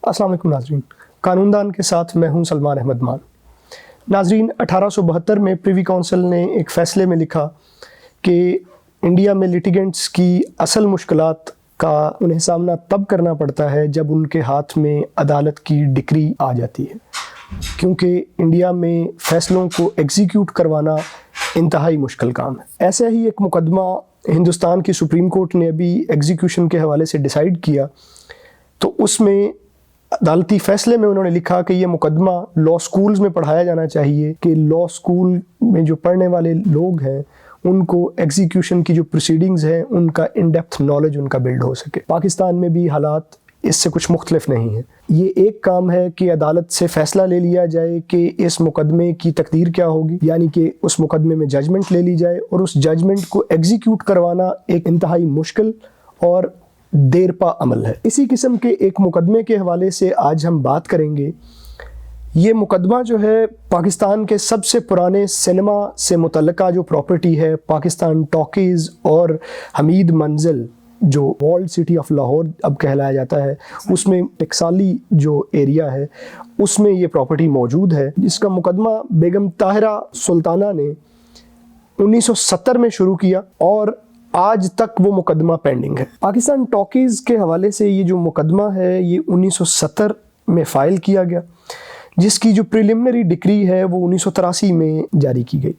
السلام علیکم ناظرین، قانون دان کے ساتھ میں ہوں سلمان احمد مان۔ ناظرین، 1872 میں پریوی کونسل نے ایک فیصلے میں لکھا کہ انڈیا میں لیٹیگنٹس کی اصل مشکلات کا انہیں سامنا تب کرنا پڑتا ہے جب ان کے ہاتھ میں عدالت کی ڈکری آ جاتی ہے، کیونکہ انڈیا میں فیصلوں کو ایگزیکیوٹ کروانا انتہائی مشکل کام ہے۔ ایسا ہی ایک مقدمہ ہندوستان کی سپریم کورٹ نے ابھی ایگزیکیوشن کے حوالے سے ڈیسائیڈ کیا، تو اس میں عدالتی فیصلے میں انہوں نے لکھا کہ یہ مقدمہ لاء سکولز میں پڑھایا جانا چاہیے کہ لاء سکول میں جو پڑھنے والے لوگ ہیں ان کو ایگزیکیوشن کی جو پروسیڈنگز ہیں ان کا ان ڈیپتھ نالج ان کا بلڈ ہو سکے۔ پاکستان میں بھی حالات اس سے کچھ مختلف نہیں ہیں۔ یہ ایک کام ہے کہ عدالت سے فیصلہ لے لیا جائے کہ اس مقدمے کی تقدیر کیا ہوگی، یعنی کہ اس مقدمے میں ججمنٹ لے لی جائے، اور اس ججمنٹ کو ایگزیکیوٹ کروانا ایک انتہائی مشکل اور دیر پا عمل ہے۔ اسی قسم کے ایک مقدمے کے حوالے سے آج ہم بات کریں گے۔ یہ مقدمہ جو ہے پاکستان کے سب سے پرانے سینما سے متعلقہ جو پراپرٹی ہے، پاکستان ٹاکیز اور حمید منزل جو والڈ سٹی آف لاہور اب کہلایا جاتا ہے، اس میں ٹکسالی جو ایریا ہے اس میں یہ پراپرٹی موجود ہے، جس کا مقدمہ بیگم طاہرہ سلطانہ نے 1970 میں شروع کیا اور آج تک وہ مقدمہ پینڈنگ ہے۔ پاکستان ٹاکیز کے حوالے سے یہ جو مقدمہ ہے یہ 1970 میں فائل کیا گیا، جس کی جو پریلیمنری ڈکری ہے وہ 1983 میں جاری کی گئی۔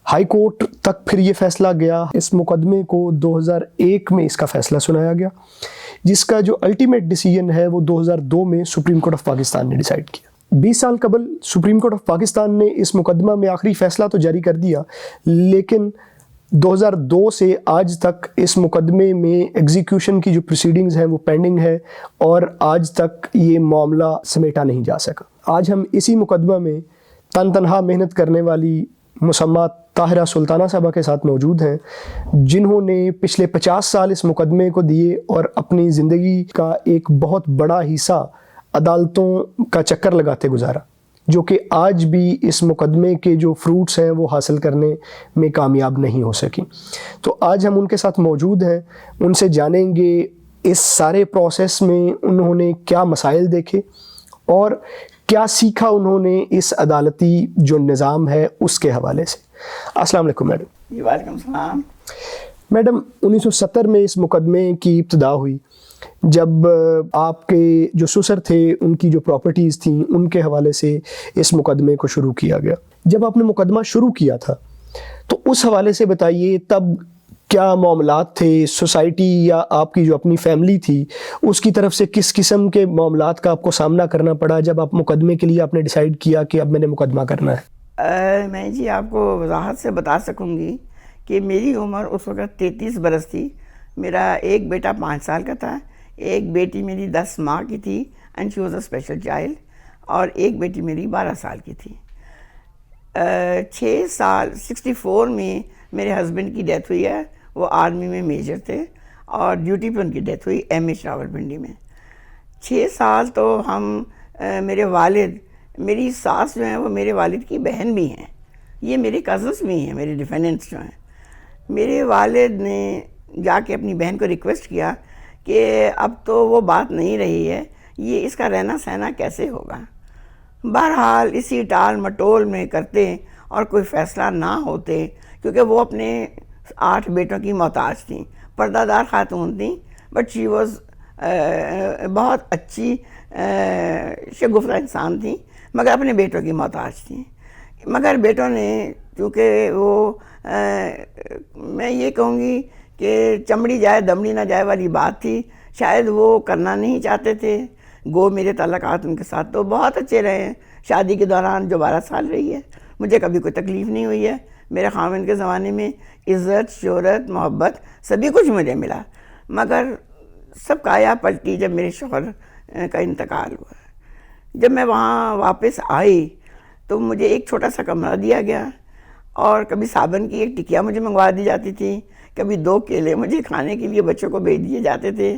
ہائی کورٹ تک پھر یہ فیصلہ گیا۔ اس مقدمے کو 2001 میں اس کا فیصلہ سنایا گیا، جس کا جو الٹیمیٹ ڈیسیژن ہے وہ 2002 میں سپریم کورٹ آف پاکستان نے ڈیسائیڈ کیا۔ 20 سال قبل سپریم کورٹ آف پاکستان نے اس مقدمہ میں آخری فیصلہ تو جاری کر دیا، لیکن 2002 سے آج تک اس مقدمے میں ایگزیکیوشن کی جو پروسیڈنگز ہیں وہ پینڈنگ ہے اور آج تک یہ معاملہ سمیٹا نہیں جا سکا۔ آج ہم اسی مقدمہ میں تنہا محنت کرنے والی مسمات طاہرہ سلطانہ صاحبہ کے ساتھ موجود ہیں، جنہوں نے پچھلے 50 سال اس مقدمے کو دیے اور اپنی زندگی کا ایک بہت بڑا حصہ عدالتوں کا چکر لگاتے گزارا، جو کہ آج بھی اس مقدمے کے جو فروٹس ہیں وہ حاصل کرنے میں کامیاب نہیں ہو سکی۔ تو آج ہم ان کے ساتھ موجود ہیں، ان سے جانیں گے اس سارے پروسیس میں انہوں نے کیا مسائل دیکھے اور کیا سیکھا انہوں نے اس عدالتی جو نظام ہے اس کے حوالے سے۔ السلام علیکم میڈم۔ جی وعلیکم السلام۔ میڈم، 1970 میں اس مقدمے کی ابتدا ہوئی، جب آپ کے جو سسر تھے ان کی جو پراپرٹیز تھیں ان کے حوالے سے اس مقدمے کو شروع کیا گیا۔ جب آپ نے مقدمہ شروع کیا تھا تو اس حوالے سے بتائیے، تب کیا معاملات تھے؟ سوسائٹی یا آپ کی جو اپنی فیملی تھی اس کی طرف سے کس قسم کے معاملات کا آپ کو سامنا کرنا پڑا جب آپ مقدمے کے لیے آپ نے ڈیسائیڈ کیا کہ اب میں نے مقدمہ کرنا ہے؟ میں جی آپ کو وضاحت سے بتا سکوں گی کہ میری عمر اس وقت 33 برس تھی۔ میرا ایک بیٹا 5 سال کا تھا، ایک بیٹی میری 10 ماہ کی تھی and she was a special child, اور ایک بیٹی میری 12 سال کی تھی۔ 6 سال 64 میں میرے ہسبینڈ کی ڈیتھ ہوئی ہے، وہ آرمی میں میجر تھے اور ڈیوٹی پہ ان کی ڈیتھ ہوئی MH راولپنڈی میں۔ 6 سال تو ہم میرے والد، میری ساس جو ہیں وہ میرے والد کی بہن بھی ہیں، یہ میرے کزنس بھی ہیں، میرے ڈیفینڈنٹس جو ہیں۔ میرے والد نے جا کے اپنی بہن کو ریکویسٹ کیا کہ اب تو وہ بات نہیں رہی ہے، یہ اس کا رہنا سہنا کیسے ہوگا۔ بہرحال اسی ٹال مٹول میں کرتے اور کوئی فیصلہ نہ ہوتے، کیونکہ وہ اپنے 8 بیٹوں کی محتاج تھیں، پردہ دار خاتون تھیں، بٹ شی واز بہت اچھی شگفتہ انسان تھیں، مگر اپنے بیٹوں کی محتاج تھیں۔ مگر بیٹوں نے چونکہ وہ میں یہ کہوں گی کہ چمڑی جائے دمڑی نہ جائے والی بات تھی، شاید وہ کرنا نہیں چاہتے تھے۔ گو میرے تعلقات ان کے ساتھ تو بہت اچھے رہے ہیں، شادی کے دوران جو 12 سال رہی ہے مجھے کبھی کوئی تکلیف نہیں ہوئی ہے۔ میرے خاوند کے زمانے میں عزت، شہرت، محبت سبھی کچھ مجھے ملا، مگر سب کایا پلٹی جب میرے شوہر کا انتقال ہوا۔ جب میں وہاں واپس آئی تو مجھے ایک چھوٹا سا کمرہ دیا گیا، اور کبھی صابن کی ایک ٹکیا مجھے منگوا دی جاتی تھی، کبھی 2 کیلے مجھے کھانے کے لیے بچوں کو بھیج دیے جاتے تھے،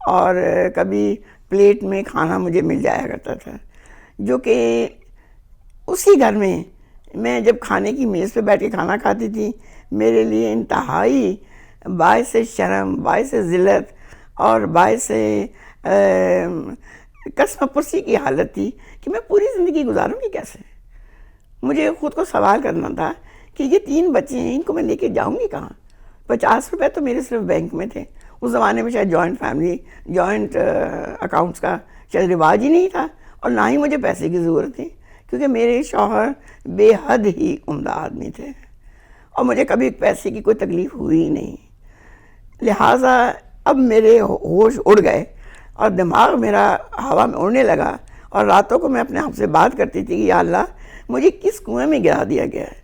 اور کبھی پلیٹ میں کھانا مجھے مل جایا کرتا تھا، جو کہ اسی گھر میں جب کھانے کی میز پہ بیٹھ کے کھانا کھاتی تھی میرے لیے انتہائی باعث شرم، باعث ذلت اور باعث قسم پرسی کی حالت تھی کہ میں پوری زندگی گزاروں گی کیسے. مجھے خود کو سوال کرنا تھا کہ یہ 3 بچے ہیں، ان کو میں لے کے جاؤں گی کہاں. 50 روپے تو میرے صرف بینک میں تھے. اس زمانے میں شاید جوائنٹ فیملی، جوائنٹ اکاؤنٹس کا شاید رواج ہی نہیں تھا، اور نہ ہی مجھے پیسے کی ضرورت تھی، کیونکہ میرے شوہر بے حد ہی عمدہ آدمی تھے اور مجھے کبھی پیسے کی کوئی تکلیف ہوئی ہی نہیں. لہٰذا اب میرے ہوش اڑ گئے اور دماغ میرا ہوا میں اڑنے لگا، اور راتوں کو میں اپنے آپ سے بات کرتی تھی کہ یا اللہ مجھے کس کنویں میں گرا دیا گیا ہے.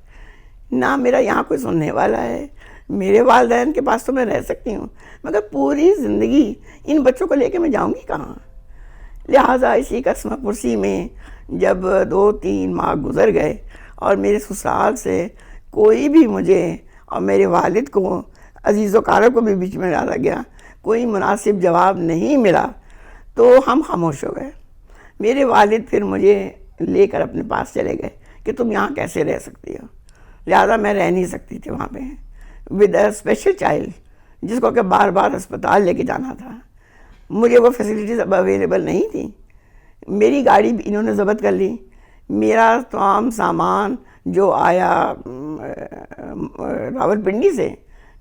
نہ میرا یہاں کوئی سننے والا ہے. میرے والدین کے پاس تو میں رہ سکتی ہوں، مگر پوری زندگی ان بچوں کو لے کے میں جاؤں گی کہاں. لہٰذا اسی قسم پرسی میں جب 2-3 ماہ گزر گئے اور میرے سسرال سے کوئی بھی مجھے اور میرے والد کو، عزیز و کاروں کو بھی بیچ میں ڈالا گیا، کوئی مناسب جواب نہیں ملا، تو ہم خاموش ہو گئے. میرے والد پھر مجھے لے کر اپنے پاس چلے گئے کہ تم یہاں کیسے رہ سکتی ہو. لہٰذا میں رہ نہیں سکتی تھی وہاں پہ ود اے اسپیشل چائلڈ، جس کو کہ بار بار اسپتال لے کے جانا تھا. مجھے وہ فیسلٹیز اب اویلیبل نہیں تھیں. میری گاڑی بھی انہوں نے ضبط کر لی. میرا تمام سامان جو آیا راولپنڈی سے،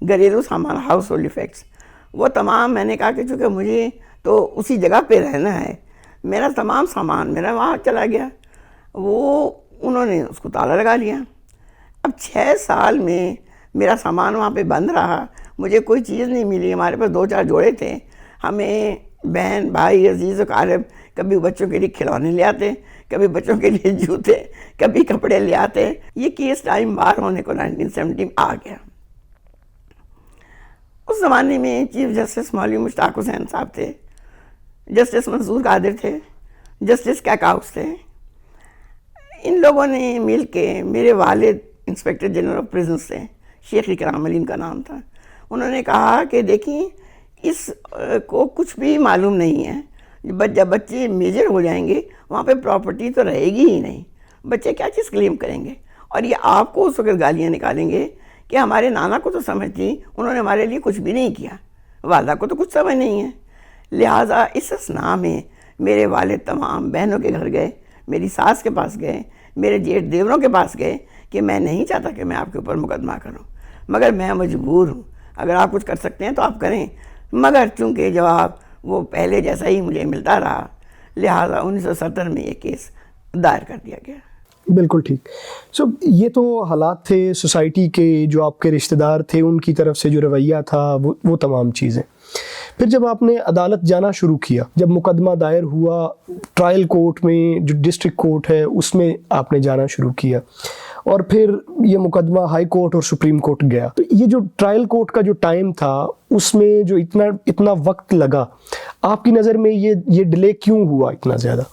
گھریلو سامان، ہاؤس ہولڈ ایفیکٹس، وہ تمام میں نے کہا کہ چونکہ مجھے تو اسی جگہ پہ رہنا ہے، میرا تمام سامان میرا وہاں چلا گیا. وہ انہوں نے اس کو تالا لگا لیا. اب 6 سال میں میرا سامان وہاں پہ بند رہا، مجھے کوئی چیز نہیں ملی. ہمارے پاس 2-4 جوڑے تھے. ہمیں بہن بھائی عزیز و اقارب کبھی بچوں کے لیے کھلونے لے آتے، کبھی بچوں کے لیے جوتے، کبھی کپڑے لے آتے. یہ کیس ٹائم بار ہونے کو 1970 میں آ گیا. اس زمانے میں چیف جسٹس مولوی مشتاق حسین صاحب تھے، جسٹس منصور قادر تھے، جسٹس کیکاؤس تھے. ان لوگوں نے مل کے، میرے والد انسپیکٹر جنرل آف پریزنس تھے، شیخ اکرام علی ان کا نام تھا. انہوں نے کہا کہ دیکھیں اس کو کچھ بھی معلوم نہیں ہے، جب بچے میجر ہو جائیں گے وہاں پہ پراپرٹی تو رہے گی ہی نہیں، بچے کیا چیز کلیم کریں گے. اور یہ آپ کو اس وقت گالیاں نکالیں گے کہ ہمارے نانا کو تو سمجھ تھی، انہوں نے ہمارے لیے کچھ بھی نہیں کیا، والدہ کو تو کچھ سمجھ نہیں ہے. لہٰذا اس اثناء میں میرے والد تمام بہنوں کے گھر گئے، میری ساس کے پاس گئے، میرے جیٹھ دیوروں کے پاس گئے کہ میں نہیں چاہتا کہ میں آپ کے اوپر مقدمہ کروں، مگر میں مجبور ہوں، اگر آپ کچھ کر سکتے ہیں تو آپ کریں. مگر چونکہ جواب وہ پہلے جیسا ہی مجھے ملتا رہا، لہٰذا 1970 میں یہ کیس دائر کر دیا گیا. بالکل ٹھیک. سو یہ تو حالات تھے سوسائٹی کے، جو آپ کے رشتہ دار تھے ان کی طرف سے جو رویہ تھا، وہ تمام چیزیں. پھر جب آپ نے عدالت جانا شروع کیا، جب مقدمہ دائر ہوا ٹرائل کورٹ میں، جو ڈسٹرکٹ کورٹ ہے اس میں آپ نے جانا شروع کیا، اور پھر یہ مقدمہ ہائی کورٹ اور سپریم کورٹ گیا، تو یہ جو ٹرائل کورٹ کا جو ٹائم تھا اس میں جو اتنا وقت لگا، آپ کی نظر میں یہ ڈیلے کیوں ہوا اتنا زیادہ؟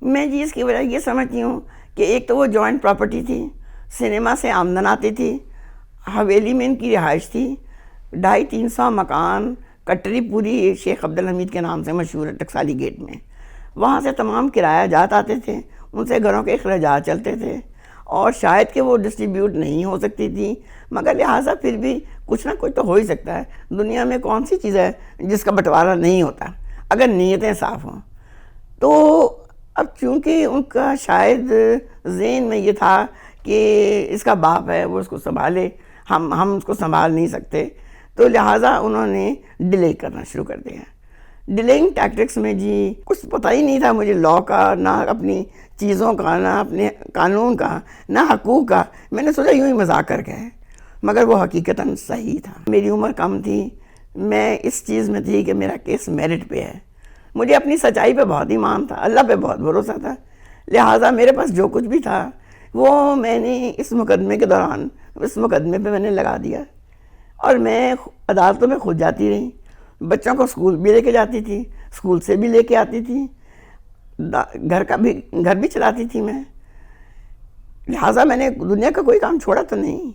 میں جی اس کی وجہ یہ سمجھتی ہوں کہ ایک تو وہ جوائنٹ پراپرٹی تھی، سنیما سے آمدن آتی تھی، حویلی میں ان کی رہائش تھی، 250-300 مکان، کٹری پوری شیخ عبدالحمید کے نام سے مشہور ہے ٹکسالی گیٹ میں. وہاں سے تمام کرایہ جات آتے تھے، ان سے گھروں کے اخراجات چلتے تھے، اور شاید کہ وہ ڈسٹریبیوٹ نہیں ہو سکتی تھی، مگر لہٰذا پھر بھی کچھ نہ کچھ تو ہو ہی سکتا ہے. دنیا میں کون سی چیز ہے جس کا بٹوارہ نہیں ہوتا اگر نیتیں صاف ہوں. تو اب چونکہ ان کا شاید ذہن میں یہ تھا کہ اس کا باپ ہے، وہ اس کو سنبھالے، ہم اس کو سنبھال نہیں سکتے، تو لہٰذا انہوں نے ڈیلے کرنا شروع کر دیا. ڈیلینگ ٹیکٹکس میں جی کچھ پتہ ہی نہیں تھا مجھے لاء کا، نہ اپنی چیزوں کا، نہ اپنے قانون کا، نہ حقوق کا. میں نے سوچا یوں ہی مذاق کر گئے، مگر وہ حقیقتاً صحیح تھا. میری عمر کم تھی، میں اس چیز میں تھی کہ میرا کیس میرٹ پہ ہے، مجھے اپنی سچائی پہ بہت ایمان تھا، اللہ پہ بہت بھروسہ تھا. لہٰذا میرے پاس جو کچھ بھی تھا وہ میں نے اس مقدمے کے دوران اس مقدمے پہ میں نے لگا دیا. اور میں عدالتوں میں خود جاتی رہی، بچوں کو اسکول بھی لے کے جاتی تھی، اسکول سے بھی لے کے آتی تھی، گھر بھی چلاتی تھی میں. لہٰذا میں نے دنیا کا کوئی کام چھوڑا تو نہیں،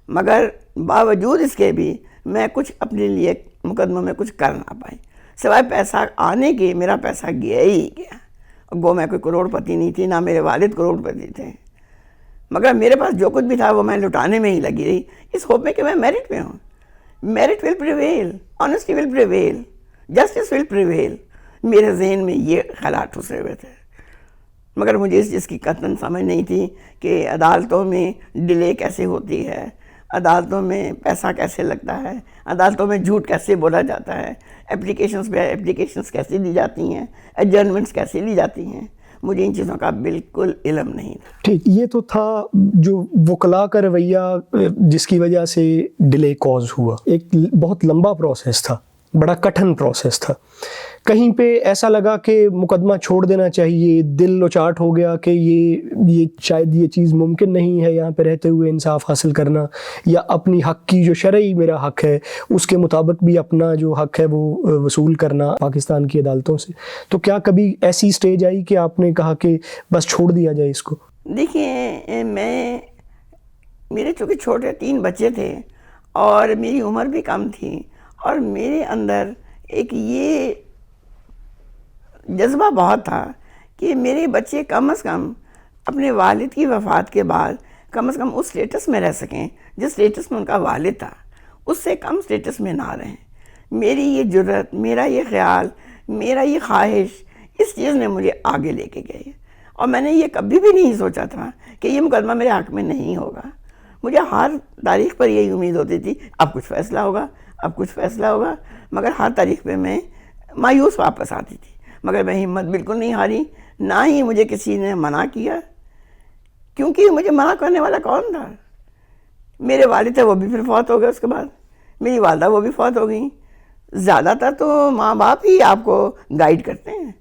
مگر باوجود اس کے بھی میں کچھ اپنے لیے مقدموں میں کچھ کر نہ پائی، سوائے پیسہ آنے کے. میرا پیسہ گیا ہی گیا. گو میں کوئی کروڑ پتی نہیں تھی، نہ میرے والد کروڑ پتی تھے، مگر میرے پاس جو کچھ بھی تھا وہ میں لٹانے میں ہی لگی رہی، اس ہوپ میں کہ میں میرٹ پہ ہوں. میرٹ ول پریویل، آنیسٹی ول پریویل، جسٹس ول پریویل. میرے ذہن میں یہ خیالات ٹھسے ہوئے تھے، مگر مجھے اس چیز کی قطعاً سمجھ نہیں تھی کہ عدالتوں میں ڈیلے کیسے ہوتی ہے، عدالتوں میں پیسہ کیسے لگتا ہے، عدالتوں میں جھوٹ کیسے بولا جاتا ہے، اپلیکیشنز کیسے دی جاتی ہیں، ایڈجرنمنٹس کیسے لی جاتی ہیں. مجھے ان چیزوں کا بالکل علم نہیں تھا. ٹھیک، یہ تو تھا جو وکلاء کا رویہ جس کی وجہ سے ڈیلے کوز ہوا. ایک بہت لمبا پروسیس تھا، بڑا کٹھن پروسیس تھا. کہیں پہ ایسا لگا کہ مقدمہ چھوڑ دینا چاہیے، دل اچاٹ ہو گیا کہ یہ شاید یہ چیز ممکن نہیں ہے یہاں پہ رہتے ہوئے انصاف حاصل کرنا، یا اپنی حق کی جو شرعی میرا حق ہے اس کے مطابق بھی اپنا جو حق ہے وہ وصول کرنا پاکستان کی عدالتوں سے. تو کیا کبھی ایسی سٹیج آئی کہ آپ نے کہا کہ بس چھوڑ دیا جائے اس کو؟ دیکھیں، میرے چونکہ چھوٹے 3 بچے تھے اور میری عمر بھی کم تھی، اور میرے اندر ایک یہ جذبہ بہت تھا کہ میرے بچے کم از کم اپنے والد کی وفات کے بعد کم از کم اس سٹیٹس میں رہ سکیں جس سٹیٹس میں ان کا والد تھا، اس سے کم سٹیٹس میں نہ رہیں. میری یہ جرت، میرا یہ خیال، میرا یہ خواہش، اس چیز نے مجھے آگے لے کے گئی. اور میں نے یہ کبھی بھی نہیں سوچا تھا کہ یہ مقدمہ میرے حق میں نہیں ہوگا. مجھے ہر تاریخ پر یہی امید ہوتی تھی اب کچھ فیصلہ ہوگا، اب کچھ فیصلہ ہوگا، مگر ہر تاریخ پہ میں مایوس واپس آتی تھی. مگر میں ہمت بالکل نہیں ہاری، نہ ہی مجھے کسی نے منع کیا، کیونکہ مجھے منع کرنے والا کون تھا؟ میرے والد تھے، وہ بھی پھر فوت ہو گئے. اس کے بعد میری والدہ، وہ بھی فوت ہو گئیں. زیادہ تر تو ماں باپ ہی آپ کو گائیڈ کرتے ہیں.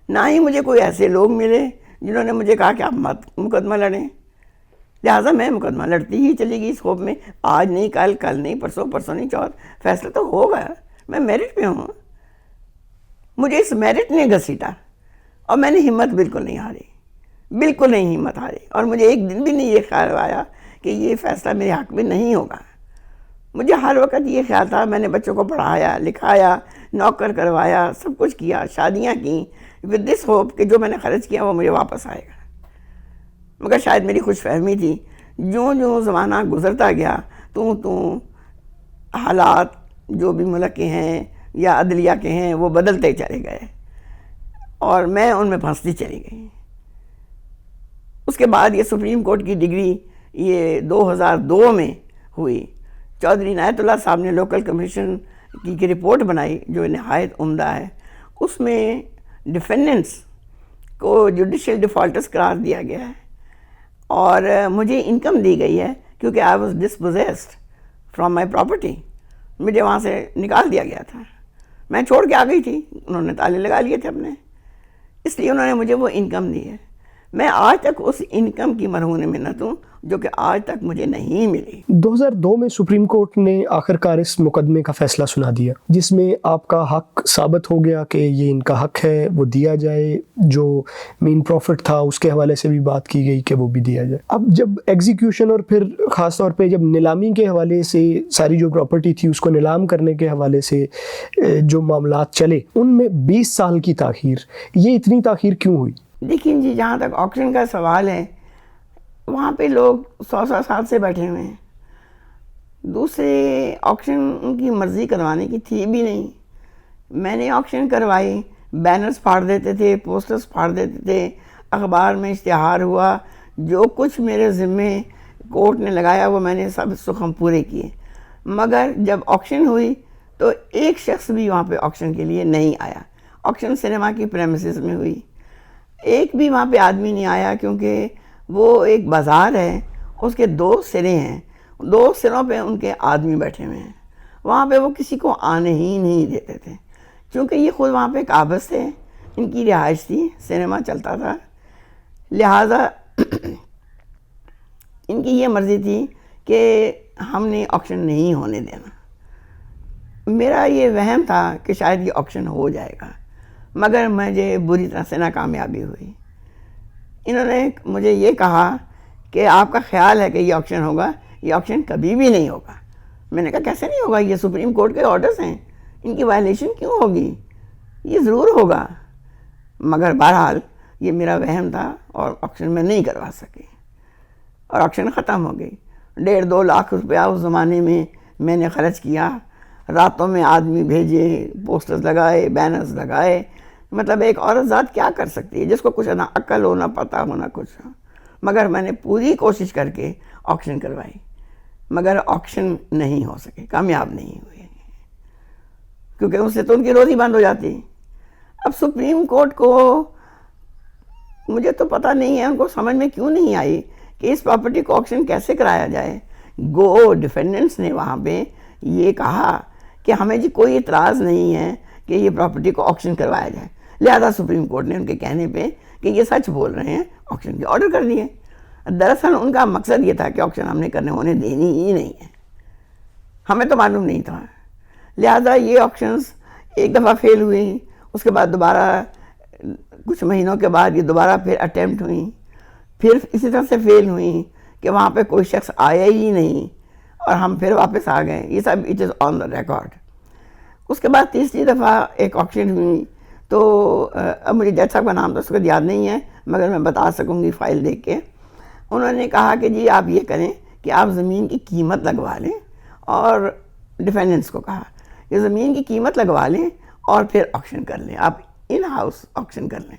نہ ہی مجھے کوئی ایسے لوگ ملے جنہوں نے مجھے کہا کہ آپ مت مقدمہ لڑیں. لہٰذا میں مقدمہ لڑتی ہی چلی گئی اس ہوپ میں، آج نہیں کل، کل نہیں پرسوں، پرسوں نہیں چوتھ، فیصلہ تو ہوگا. میں میرٹ پہ ہوں. مجھے اس میرٹ نے گھسیٹا اور میں نے ہمت بالکل نہیں ہاری، بالکل نہیں ہمت ہاری. اور مجھے ایک دن بھی نہیں یہ خیال آیا کہ یہ فیصلہ میرے حق میں نہیں ہوگا. مجھے ہر وقت یہ خیال تھا، میں نے بچوں کو پڑھایا، لکھایا، نوکر کروایا، سب کچھ کیا، شادیاں کیں ود دس ہوپ کہ جو میں نے خرچ کیا وہ مجھے واپس آئے گا. مگر شاید میری خوش فہمی تھی. جو زمانہ گزرتا گیا تو حالات جو بھی ملک کے ہیں یا عدلیہ کے ہیں وہ بدلتے چلے گئے اور میں ان میں پھنستی چلی گئی. اس کے بعد یہ سپریم کورٹ کی ڈگری یہ 2002 میں ہوئی. چودھری عنایت اللہ صاحب نے لوکل کمیشن کی رپورٹ بنائی جو نہایت عمدہ ہے. اس میں ڈیفینڈنٹس کو جوڈیشل ڈیفالٹرز قرار دیا گیا ہے اور مجھے انکم دی گئی ہے کیونکہ I was dispossessed from my property. مجھے وہاں سے نکال دیا گیا تھا، میں چھوڑ کے آ گئی تھی، انہوں نے تالے لگا لیے تھے اپنے، اس لیے انہوں نے مجھے وہ انکم دی ہے. میں آج تک اس انکم کی مرہون منت ہوں جو کہ آج تک مجھے نہیں ملی. 2002 میں سپریم کورٹ نے آخرکار اس مقدمے کا فیصلہ سنا دیا جس میں آپ کا حق ثابت ہو گیا کہ یہ ان کا حق ہے، وہ دیا جائے. جو مین پروفٹ تھا اس کے حوالے سے بھی بات کی گئی کہ وہ بھی دیا جائے. اب جب ایگزیکیوشن اور پھر خاص طور پہ جب نیلامی کے حوالے سے ساری جو پراپرٹی تھی اس کو نیلام کرنے کے حوالے سے جو معاملات چلے ان میں 20 سال کی تاخیر، یہ اتنی تاخیر کیوں ہوئی؟ دیکھیں جی، جہاں تک آکشن کا سوال ہے وہاں پہ لوگ 100 سال سے بیٹھے ہوئے ہیں. دوسرے آکشن ان کی مرضی کروانے کی تھی بھی نہیں. میں نے آکشن کروائی، بینرز پھاڑ دیتے تھے، پوسٹرز پھاڑ دیتے تھے، اخبار میں اشتہار ہوا، جو کچھ میرے ذمے کورٹ نے لگایا وہ میں نے سب سخم پورے کیے. مگر جب آکشن ہوئی تو ایک شخص بھی وہاں پہ آکشن کے لیے نہیں آیا. آکشن سنیما کی پریمیسز میں ہوئی، ایک بھی وہاں پہ آدمی نہیں آیا کیونکہ وہ ایک بازار ہے، اس کے 2 سرے ہیں، 2 سروں پہ ان کے آدمی بیٹھے ہوئے ہیں. وہاں پہ وہ کسی کو آنے ہی نہیں دیتے تھے کیونکہ یہ خود وہاں پہ قابض تھے، ان کی رہائش تھی، سنیما چلتا تھا. لہٰذا ان کی یہ مرضی تھی کہ ہم نے آکشن نہیں ہونے دینا. میرا یہ وہم تھا کہ شاید یہ آکشن ہو جائے گا، مگر مجھے بری طرح سے ناکامیابی ہوئی. انہوں نے مجھے یہ کہا کہ آپ کا خیال ہے کہ یہ آکشن ہوگا، یہ آکشن کبھی بھی نہیں ہوگا. میں نے کہا کیسے نہیں ہوگا، یہ سپریم کورٹ کے آرڈرز ہیں، ان کی وائلیشن کیوں ہوگی، یہ ضرور ہوگا. مگر بہرحال یہ میرا وہم تھا اور آکشن میں نہیں کروا سکی اور آکشن ختم ہو گئی. 1.5-2 لاکھ روپیہ اس زمانے میں نے خرچ کیا. راتوں میں آدمی بھیجے، پوسٹرز لگائے، بینرز لگائے، مطلب ایک عورت ذات کیا کر سکتی ہے جس کو کچھ نہ عقل ہو نہ پتہ ہو نہ کچھ ہو. مگر میں نے پوری کوشش کر کے آکشن کروائی, مگر آکشن نہیں ہو سکے, کامیاب نہیں ہوئے, کیونکہ اس سے تو ان کی روزی بند ہو جاتی. اب سپریم کورٹ کو مجھے تو پتہ نہیں ہے ان کو سمجھ میں کیوں نہیں آئی کہ اس پراپرٹی کو آکشن کیسے کرایا جائے. گو ڈیفینڈنٹس نے وہاں پہ یہ کہا کہ ہمیں جی کوئی اعتراض نہیں ہے کہ یہ پراپرٹی کو آکشن کروایا جائے, لہذا سپریم کورٹ نے ان کے کہنے پہ کہ یہ سچ بول رہے ہیں آکشن کے آرڈر کر دیے. دراصل ان کا مقصد یہ تھا کہ آکشن ہم نے کرنے ہونے دینی ہی نہیں ہے, ہمیں تو معلوم نہیں تھا. لہذا یہ آکشنز ایک دفعہ فیل ہوئی, اس کے بعد دوبارہ کچھ مہینوں کے بعد یہ دوبارہ پھر اٹیمپٹ ہوئیں, پھر اسی طرح سے فیل ہوئیں کہ وہاں پہ کوئی شخص آیا ہی نہیں اور ہم پھر واپس آ گئے. یہ سب it is on the record. اس کے بعد تیسری دفعہ ایک آکشن ہوئی تو اب مجھے جج صاحب کا نام تو اس کو یاد نہیں ہے, مگر میں بتا سکوں گی فائل دیکھ کے. انہوں نے کہا کہ جی آپ یہ کریں کہ آپ زمین کی قیمت لگوا لیں, اور ڈیفینڈنٹس کو کہا کہ زمین کی قیمت لگوا لیں اور پھر آکشن کر لیں, آپ ان ہاؤس آکشن کر لیں.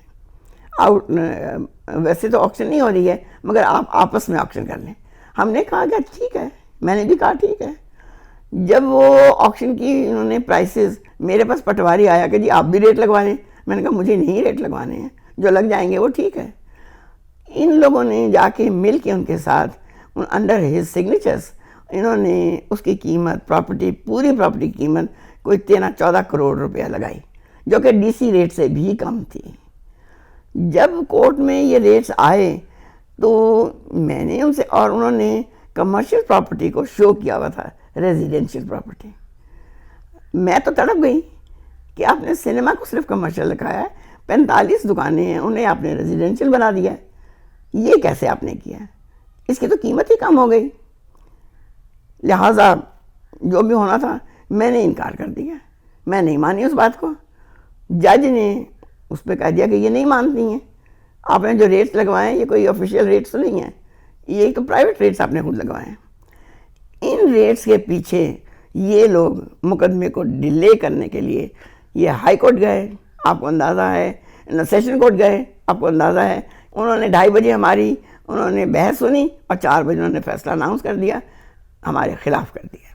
ویسے تو آکشن نہیں ہو رہی ہے مگر آپ آپس میں آکشن کر لیں. ہم نے کہا کہ ٹھیک ہے, میں نے بھی کہا ٹھیک ہے. جب وہ آکشن کی انہوں نے پرائسز, میرے پاس پٹواری آیا کہ جی آپ بھی ریٹ لگوا لیں. میں نے کہا مجھے نہیں ریٹ لگوانے ہیں, جو لگ جائیں گے وہ ٹھیک ہے. ان لوگوں نے جا کے مل کے ان کے ساتھ انڈر ہز سگنیچرز انہوں نے اس کی قیمت پوری پراپرٹی کی قیمت کوئی 13-14 کروڑ روپیہ لگائی, جو کہ ڈی سی ریٹ سے بھی کم تھی. جب کورٹ میں یہ ریٹس آئے تو میں نے ان سے, اور انہوں نے کمرشل پراپرٹی کو شو کیا ہوا تھا ریزیڈینشیل پراپرٹی. میں تو تڑپ گئی کہ آپ نے سنیما کو صرف کمرشل رکھایا ہے, 45 دکانیں ہیں انہیں آپ نے ریزیڈینشیل بنا دیا ہے, یہ کیسے آپ نے کیا؟ اس کی تو قیمت ہی کم ہو گئی. لہٰذا جو بھی ہونا تھا میں نے انکار کر دیا, میں نہیں مانی اس بات کو. جج نے اس پہ کہہ دیا کہ یہ نہیں مانتی ہیں, آپ نے جو ریٹس لگوائے ہیں یہ کوئی آفیشیل ریٹس نہیں ہیں, یہ تو پرائیویٹ ریٹس آپ نے خود لگوائے ہیں. ان ریٹس کے پیچھے یہ لوگ مقدمے کو ڈیلے کرنے کے لیے یہ ہائی کورٹ گئے, آپ کو اندازہ ہے, سیشن کورٹ گئے, آپ کو اندازہ ہے. انہوں نے 2:30 بجے انہوں نے بحث سنی اور 4 بجے انہوں نے فیصلہ اناؤنس کر دیا, ہمارے خلاف کر دیا.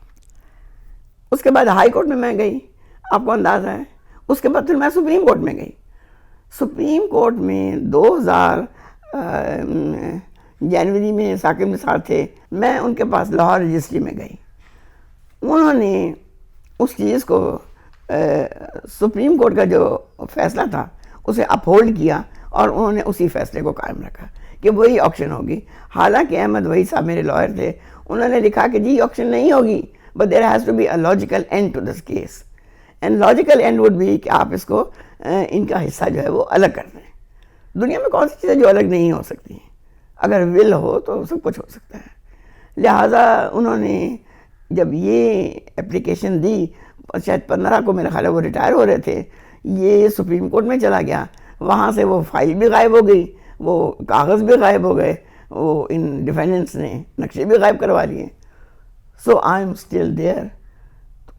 اس کے بعد ہائی کورٹ میں گئی, آپ کو اندازہ ہے. اس کے بعد پھر میں سپریم کورٹ میں گئی. سپریم کورٹ میں 2000 جنوری میں ثاقب نثار تھے, میں ان کے پاس لاہور رجسٹری میں گئی. انہوں نے اس چیز کو سپریم کورٹ کا جو فیصلہ تھا اسے اپہولڈ کیا, اور انہوں نے اسی فیصلے کو قائم رکھا کہ وہی آکشن ہوگی. حالانکہ احمد وحید صاحب میرے لائر تھے, انہوں نے لکھا کہ جی آکشن نہیں ہوگی, but there has to be a logical end to this case, and logical end would be کہ آپ اس کو ان کا حصہ جو ہے وہ الگ کر دیں. دنیا میں کون سی چیزیں جو الگ نہیں ہو سکتی ہیں, اگر ول ہو تو سب کچھ ہو سکتا ہے. لہٰذا انہوں نے جب یہ اپلیکیشن دی, شاید 15 کو میرا خیال ہے وہ ریٹائر ہو رہے تھے, یہ سپریم کورٹ میں چلا گیا, وہاں سے وہ فائل بھی غائب ہو گئی, وہ کاغذ بھی غائب ہو گئے, وہ ان ڈیفینڈنٹس نے نقشے بھی غائب کروا لیے. سو آئی ایم اسٹل دیئر.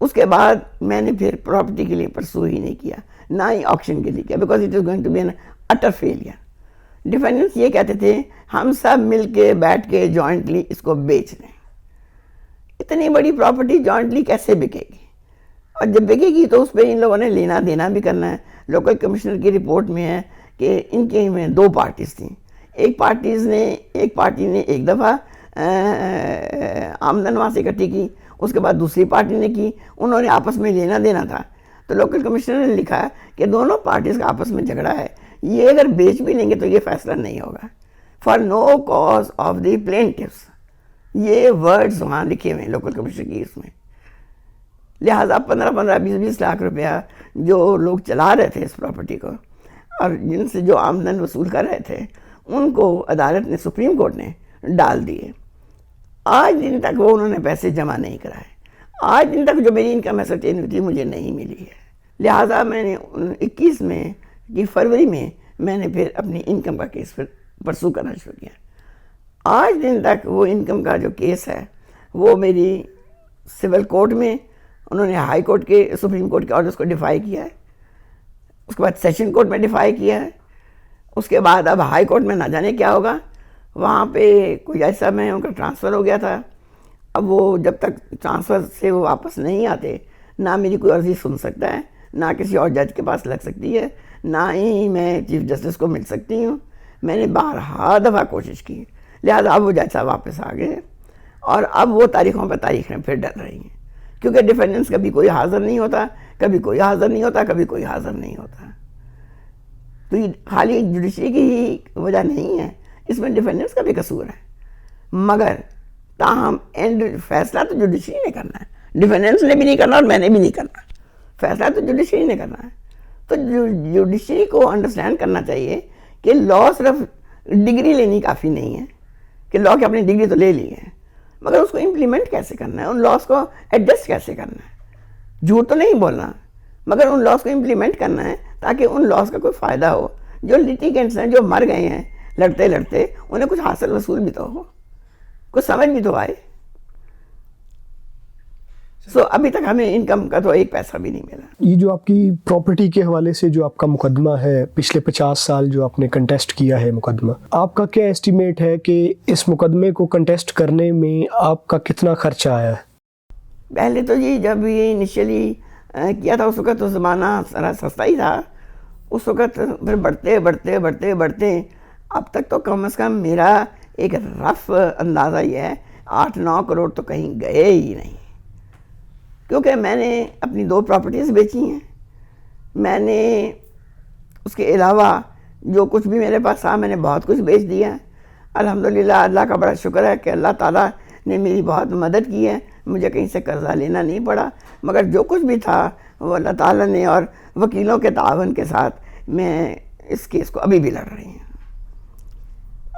اس کے بعد میں نے پھر پراپرٹی کے لیے پرسو ہی نہیں کیا, نہ ہی آکشن کے لیے کیا, because it is going to be an utter failure. Defendants یہ کہتے تھے ہم سب مل کے بیٹھ کے جوائنٹلی اس کو بیچ لیں. اتنی بڑی پراپرٹی جوائنٹلی کیسے بکے گی؟ اور جب بکے گی تو اس پہ ان لوگوں نے لینا دینا بھی کرنا ہے. لوکل کمشنر کی رپورٹ میں ہے کہ ان کے میں 2 پارٹیز تھیں. ایک پارٹی نے ایک دفعہ آمدن وہاں سے اکٹھی کی, اس کے بعد دوسری پارٹی نے کی, انہوں نے آپس میں لینا دینا تھا. تو لوکل کمشنر نے لکھا کہ دونوں پارٹیز کا آپس میں جھگڑا ہے, یہ اگر بیچ بھی لیں گے تو یہ فیصلہ نہیں ہوگا. For no cause of the plaintiffs, یہ ورڈز وہاں لکھے ہوئے ہیں لوکل کمشنر کی اس میں. لہٰذا 15-20 لاکھ روپیہ جو لوگ چلا رہے تھے اس پراپرٹی کو, اور جن سے جو آمدن وصول کر رہے تھے, ان کو عدالت نے, سپریم کورٹ نے ڈال دیے. آج دن تک وہ انہوں نے پیسے جمع نہیں کرائے. آج دن تک جو میری انکم ایسرٹین ہوئی تھی مجھے نہیں ملی ہے. لہٰذا میں نے 21 فروری میں نے پھر اپنی انکم کا کیس پھر پرسو کرنا شروع کیا. آج دن تک وہ انکم کا جو کیس ہے وہ میری سول کورٹ میں, انہوں نے ہائی کورٹ کے, سپریم کورٹ کے آرڈرز کو ڈیفائی کیا ہے. اس کے بعد سیشن کورٹ میں ڈیفائی کیا ہے. اس کے بعد اب ہائی کورٹ میں نہ جانے کیا ہوگا. وہاں پہ کوئی ایسا میں ان کا ٹرانسفر ہو گیا تھا. اب وہ جب تک ٹرانسفر سے وہ واپس نہیں آتے نہ میری کوئی عرضی سن سکتا ہے, نہ کسی اور جج کے پاس لگ سکتی ہے, نہ ہی میں چیف جسٹس کو مل سکتی ہوں. میں نے بارہا دفعہ کوشش کی, لہٰذا اب وہ جج صاحب واپس آ گئے اور اب وہ تاریخوں پر تاریخیں پھر ڈل رہی ہیں, کیونکہ ڈیفینڈنس کبھی کوئی حاضر نہیں ہوتا, کبھی کوئی حاضر نہیں ہوتا, کبھی کوئی حاضر نہیں ہوتا. تو یہ خالی جوڈیشری کی ہی وجہ نہیں ہے, اس میں ڈیفینڈنس کا بھی قصور ہے. مگر تاہم اینڈ فیصلہ تو جوڈیشری نے کرنا ہے, ڈیفینڈنس نے بھی نہیں کرنا اور میں نے بھی نہیں کرنا. فیصلہ تو جوڈیشری نے کرنا ہے. تو جوڈیشری کو انڈرسٹینڈ کرنا چاہیے کہ لا صرف ڈگری لینی کافی نہیں ہے, کہ لا کی اپنی ڈگری تو لے لی ہے, مگر اس کو امپلیمنٹ کیسے کرنا ہے, ان لاس کو ایڈجسٹ کیسے کرنا ہے. جھوٹ تو نہیں بولنا, مگر ان لاس کو امپلیمنٹ کرنا ہے تاکہ ان لاس کا کوئی فائدہ ہو. جو لیٹیگنٹس ہیں, جو مر گئے ہیں لڑتے لڑتے, انہیں کچھ حاصل وصول بھی تو ہو, کچھ سمجھ بھی تو آئے. ابھی تک ہمیں انکم کا تو ایک پیسہ بھی نہیں ملا. یہ جو آپ کی پراپرٹی کے حوالے سے جو آپ کا مقدمہ ہے, پچھلے 50 سال جو آپ نے کنٹیسٹ کیا ہے مقدمہ, آپ کا کیا ایسٹیمیٹ ہے کہ اس مقدمے کو کنٹیسٹ کرنے میں آپ کا کتنا خرچہ آیا ہے؟ پہلے تو جی جب یہ انیشیلی کیا تھا اس وقت تو زمانہ ذرا سستا ہی تھا. اس وقت پھر بڑھتے بڑھتے بڑھتے بڑھتے اب تک تو کم از کم میرا ایک رف اندازہ یہ ہے 8-9 کروڑ تو کہیں گئے ہی نہیں, کیونکہ میں نے اپنی 2 پراپرٹیز بیچی ہیں. میں نے اس کے علاوہ جو کچھ بھی میرے پاس تھا میں نے بہت کچھ بیچ دیا. الحمدللہ اللہ کا بڑا شکر ہے کہ اللہ تعالیٰ نے میری بہت مدد کی ہے, مجھے کہیں سے قرضہ لینا نہیں پڑا. مگر جو کچھ بھی تھا وہ اللہ تعالیٰ نے اور وکیلوں کے تعاون کے ساتھ میں اس کیس کو ابھی بھی لڑ رہی ہوں.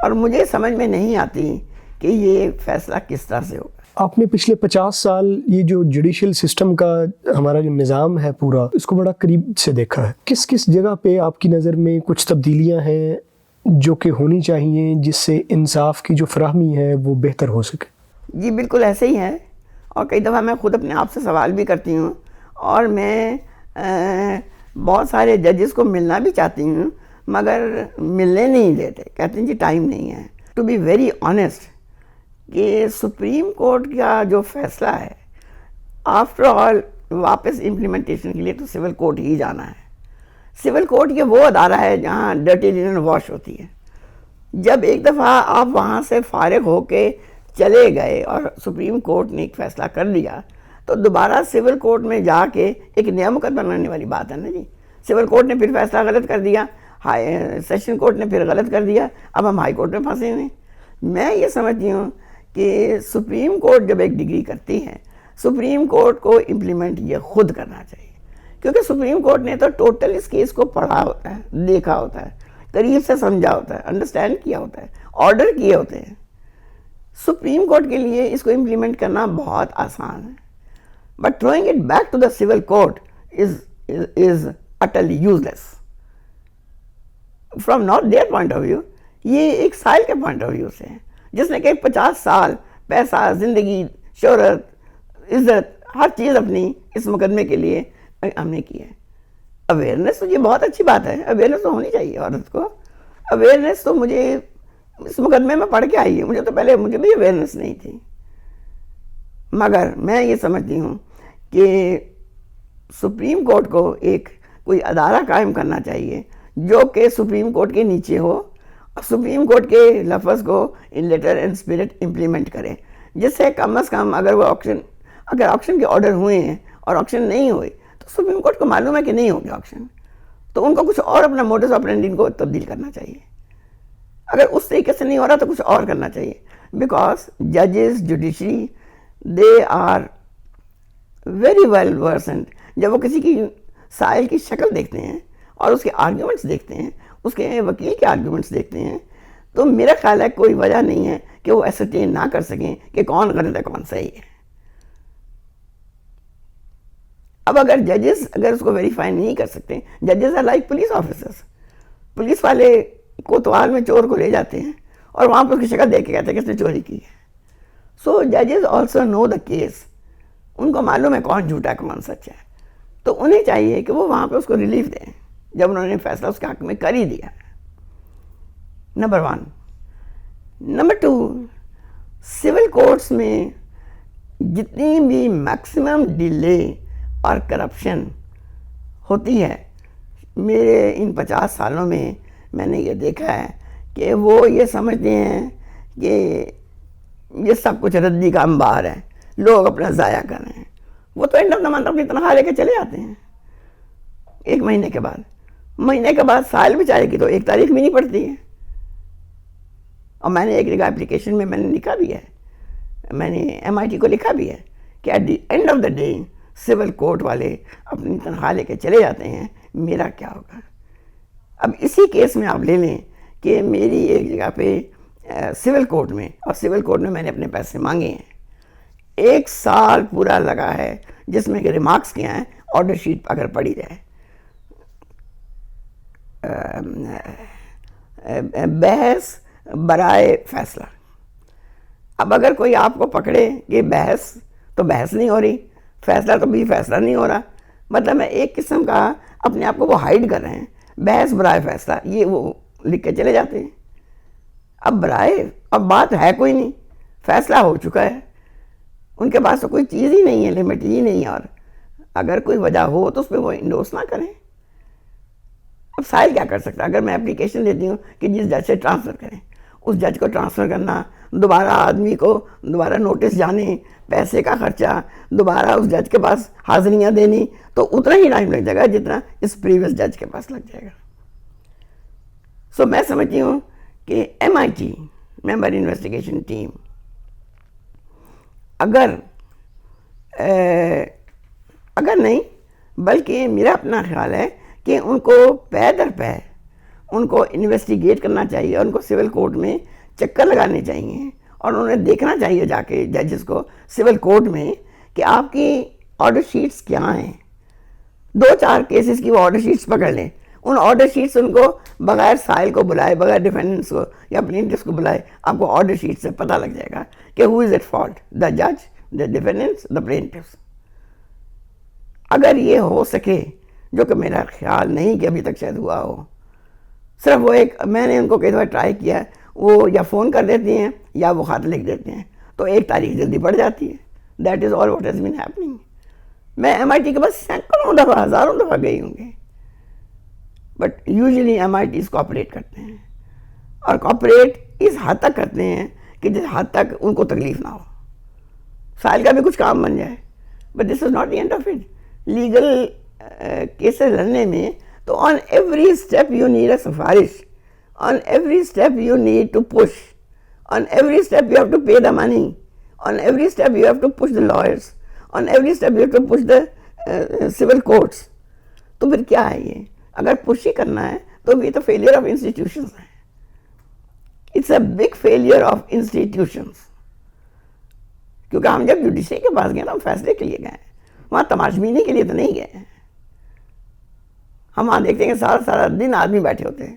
اور مجھے سمجھ میں نہیں آتی کہ یہ فیصلہ کس طرح سے ہوگا. آپ نے پچھلے 50 سال یہ جو جوڈیشل سسٹم کا ہمارا جو نظام ہے پورا, اس کو بڑا قریب سے دیکھا ہے. کس کس جگہ پہ آپ کی نظر میں کچھ تبدیلیاں ہیں جو کہ ہونی چاہیے جس سے انصاف کی جو فراہمی ہے وہ بہتر ہو سکے؟ جی بالکل ایسے ہی ہے, اور کئی دفعہ میں خود اپنے آپ سے سوال بھی کرتی ہوں, اور میں بہت سارے ججز کو ملنا بھی چاہتی ہوں مگر ملنے نہیں دیتے, کہتے ہیں جی ٹائم نہیں ہے. ٹو بی ویری آنیسٹ کہ سپریم کورٹ کا جو فیصلہ ہے آفٹر آل واپس امپلیمنٹیشن کے لیے تو سول کورٹ ہی جانا ہے. سول کورٹ یہ وہ ادارہ ہے جہاں ڈرٹی لینن واش ہوتی ہے. جب ایک دفعہ آپ وہاں سے فارغ ہو کے چلے گئے اور سپریم کورٹ نے ایک فیصلہ کر لیا تو دوبارہ سول کورٹ میں جا کے ایک نیا مقدمہ بنانے والی بات ہے نا جی. سول کورٹ نے پھر فیصلہ غلط کر دیا, سیشن کورٹ نے پھر غلط کر دیا, اب ہم ہائی کورٹ میں پھنسے ہوئے. میں یہ سمجھتی ہوں کہ سپریم کورٹ جب ایک ڈگری کرتی ہے, سپریم کورٹ کو امپلیمنٹ یہ خود کرنا چاہیے, کیونکہ سپریم کورٹ نے تو ٹوٹل اس کیس کو پڑھا ہوتا ہے, دیکھا ہوتا ہے, قریب سے سمجھا ہوتا ہے, انڈرسٹینڈ کیا ہوتا ہے, آرڈر کیے ہوتے ہیں. سپریم کورٹ کے لیے اس کو امپلیمنٹ کرنا بہت آسان ہے, but throwing it back to the civil court is utterly useless. From not their point of view, یہ ایک سائل کے پوائنٹ آف ویو سے ہے جس نے کہ 50 سال پیسہ, زندگی, شہرت, عزت, ہر چیز اپنی اس مقدمے کے لیے ہم نے کی ہے. اویئرنیس تو یہ بہت اچھی بات ہے, اویئرنیس تو ہونی چاہیے عورت کو. اویئرنیس تو مجھے اس مقدمے میں پڑھ کے آئی ہے, مجھے بھی اویئرنیس نہیں تھی. مگر میں یہ سمجھتی ہوں کہ سپریم کورٹ کو ایک کوئی ادارہ قائم کرنا چاہیے جو کہ سپریم کورٹ کے نیچے ہو, اور سپریم کورٹ کے لفظ کو ان لیٹر اینڈ اسپرٹ امپلیمنٹ کرے, جس سے کم از کم اگر آکشن کے آرڈر ہوئے ہیں اور آکشن نہیں ہوئے تو سپریم کورٹ کو معلوم ہے کہ نہیں ہوگی آکشن, تو ان کو کچھ اور اپنا موڈس آپرینڈی کو تبدیل کرنا چاہیے. اگر اس طریقے سے نہیں ہو رہا تو کچھ اور کرنا چاہیے, بیکاز ججز, judiciary, they are very well versed. جب وہ کسی کی سائل کی شکل دیکھتے ہیں اور اس کے آرگیومنٹس دیکھتے ہیں, اس کے وکیل کے آرگیومنٹس دیکھتے ہیں, تو میرا خیال ہے کوئی وجہ نہیں ہے کہ وہ ایسرٹین نہ کر سکیں کہ کون غلط ہے کون صحیح ہے. اب اگر ججز اس کو ویریفائی نہیں کر سکتے, ججز are like police officers. Police والے کوتوال میں چور کو لے جاتے ہیں اور وہاں پہ اس کی شکل دیکھ کے کہتے ہیں کہ اس نے چوری کی ہے. سو ججز آلسو نو دا کیس, ان کو معلوم ہے کون جھوٹا ہے کون سچ ہے, تو انہیں چاہیے کہ وہ وہاں پہ اس کو ریلیف دیں, جب انہوں نے فیصلہ اس کے حق میں کر ہی دیا. نمبر 1. نمبر 2, سول کورٹس میں جتنی بھی میکسیمم ڈیلے اور کرپشن ہوتی ہے, میرے ان 50 سالوں میں نے یہ دیکھا ہے کہ وہ یہ سمجھتے ہیں کہ یہ سب کچھ ردی کا انبار ہے, لوگ اپنا ضائع کر رہے ہیں. وہ تو اینڈ آف دا منتھ اپنی تنخواہ لے کے چلے جاتے ہیں 1 مہینے کے بعد. سال بیچارے کی تو 1 تاریخ بھی نہیں پڑتی ہے. اور میں نے ایک جگہ اپلیکیشن میں نے لکھا بھی ہے, میں نے MIT کو لکھا بھی ہے کہ at the end of the day civil court والے اپنی تنخواہ لے کے چلے جاتے ہیں, میرا کیا ہوگا. اب اسی کیس میں آپ لے لیں کہ میری ایک جگہ پہ سول کورٹ میں, اور سول کورٹ میں نے اپنے پیسے مانگے ہیں, 1 سال پورا لگا ہے جس میں کہ ریمارکس کیا ہیں, آرڈر شیٹ اگر پڑھی جائے, بحث برائے فیصلہ. اب اگر کوئی آپ کو پکڑے کہ بحث نہیں ہو رہی, فیصلہ تو بھی فیصلہ نہیں ہو رہا, مطلب میں ایک قسم کا اپنے آپ کو وہ ہائیڈ کر رہے ہیں, بحث برائے فیصلہ, یہ وہ لکھ کے چلے جاتے ہیں. اب بات ہے کوئی نہیں, فیصلہ ہو چکا ہے, ان کے پاس تو کوئی چیز ہی نہیں ہے, لمٹ ہی نہیں ہے, اور اگر کوئی وجہ ہو تو اس پہ وہ انڈورس نہ کریں. اب سائل کیا کر سکتا ہے؟ اگر میں اپلیکیشن دیتی ہوں کہ جس جج سے ٹرانسفر کریں, اس جج کو ٹرانسفر کرنا, دوبارہ آدمی کو دوبارہ نوٹس جانے, پیسے کا خرچہ, دوبارہ اس جج کے پاس حاضریاں دینی, تو اتنا ہی ٹائم لگ جائے گا جتنا اس پریویس جج کے پاس لگ جائے گا. سو میں سمجھتی ہوں کہ MIT ممبر انویسٹیگیشن ٹیم اگر نہیں, بلکہ میرا اپنا خیال ہے کہ ان کو پے در پے ان کو انویسٹیگیٹ کرنا چاہیے, ان کو سول کورٹ میں چکر لگانے چاہیے, اور انہیں دیکھنا چاہیے جا کے ججز کو سول کورٹ میں کہ آپ کی آرڈر شیٹس کیا ہیں. 2-4 کیسز کی وہ آرڈر شیٹس پکڑ لیں, ان آرڈر شیٹس ان کو بغیر سائل کو بلائے, بغیر ڈیفینڈنٹس کو یا پلینٹس کو بلائے, آپ کو آرڈر شیٹ سے پتہ لگ جائے گا کہ ہو از ایٹ فالٹ, دا جج, دا ڈیفینڈنٹس, دا پلینٹس. اگر یہ ہو سکے, جو کہ میرا خیال نہیں کہ ابھی تک شاید ہوا ہو, صرف وہ میں نے ان کو کئی دفعہ ٹرائی کیا, وہ یا فون کر دیتے ہیں یا وہ خط لکھ دیتے ہیں, تو 1 تاریخ جلدی پڑ جاتی ہے. That is all what has been happening. میں MIT کے پاس سینکڑوں دفعہ, ہزاروں دفعہ گئی ہوں گی, بٹ یوزلی MITs کوآپریٹ کرتے ہیں, اور کوآپریٹ اس حد تک کرتے ہیں کہ جس حد تک ان کو تکلیف نہ ہو, سائل کا بھی کچھ کام بن جائے. But this is not the end of it. Legal cases لڑنے میں تو on every step you need a سفارش, on every step you need to push, on every step you have to pay the money, on every step you have to push the lawyers, on every step you have to push the civil courts. تو پھر کیا ہے یہ؟ اگر push ہی کرنا ہے تو یہ تو فیلئر آف انسٹیٹیوشنز ہے. It's a big failure of institutions. کیونکہ ہم جب جوڈیشری کے پاس گئے تو ہم فیصلے کے لیے گئے, وہاں تماشبینی کے لیے تو نہیں گئے. ہم وہاں دیکھتے ہیں کہ سارا دن آدمی بیٹھے ہوتے ہیں,